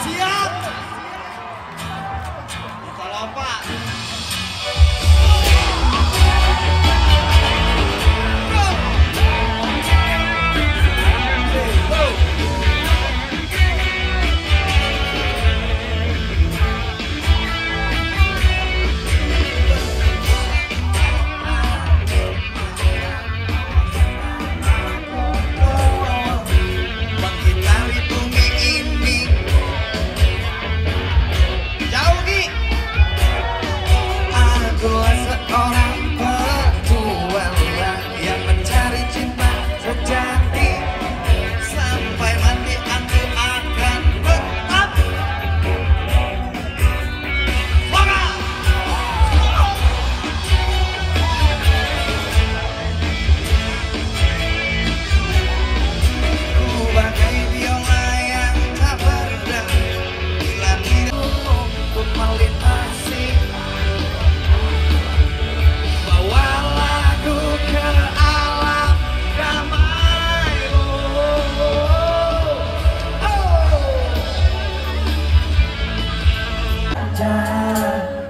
siap. Kita lompat.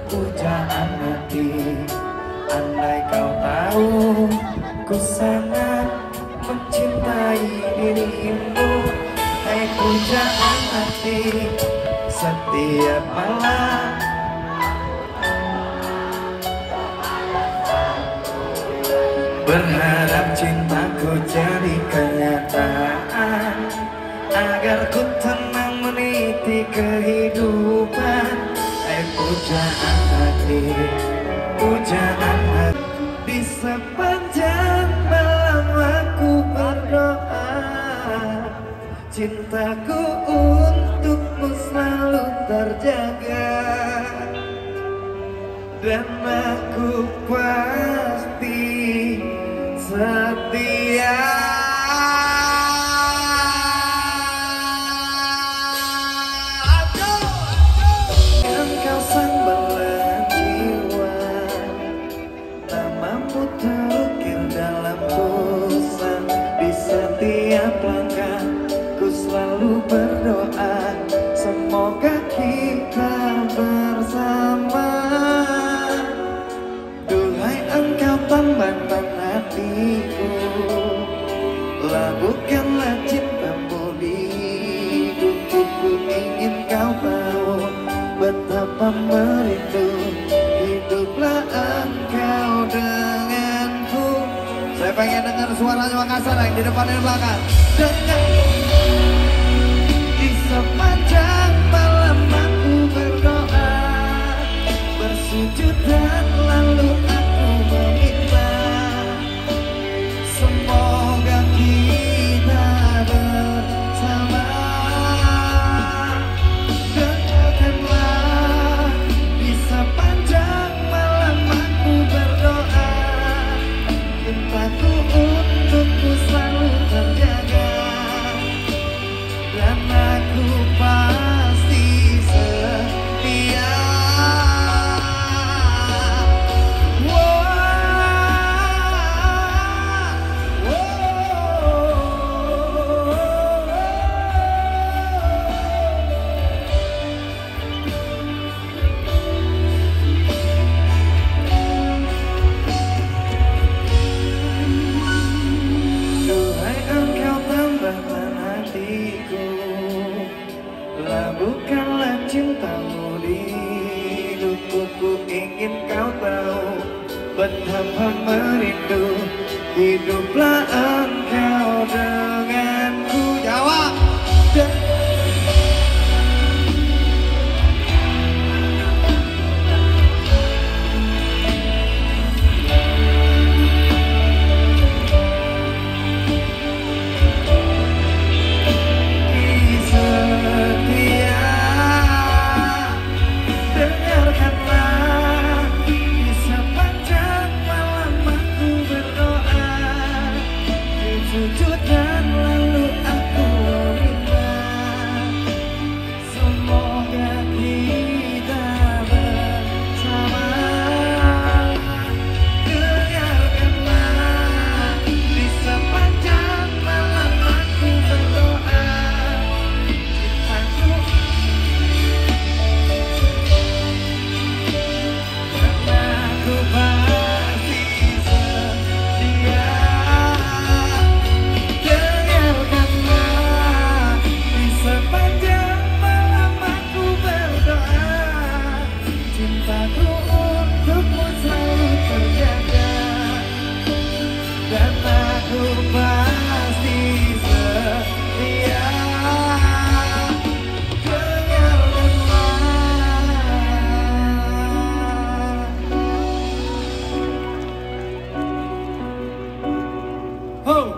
Pujaan hati, andai kau tahu ku sangat mencintai dirimu. Hai pujaan hati, setiap malam berharap cintaku jadi kenyataan, agar ku tenang meniti kehidupan. Pujaan hati, pujaan hati. Di sepanjang malam aku berdoa, cintaku untukmu selalu terjaga, dan aku pasti setia. Setiap langkah ku selalu berdoa, semoga kita bersama. Duhai engkau tambatan hatiku, labuhkanlah cintamu di hidupku. Ku ingin kau tahu betapa merindu, hiduplah engkau denganku. Saya pengen dengar suaranya Makassar yang di depan dan belakang. Dengan di sepanjang malam aku berdoa, bersujud dan lalu aku meminta, semoga kita bersama. Dengarkanlah di sepanjang malam aku berdoa, cintaku untukmu selalu terjaga, dan aku pasti setia. Labuhkanlah cintamu di hidupku. Ku ingin kau tahu betapa merindu, hiduplah engkau denganku. Jawab. Sujud dan dan aku pasti setia. Kenalkanlah. Oh.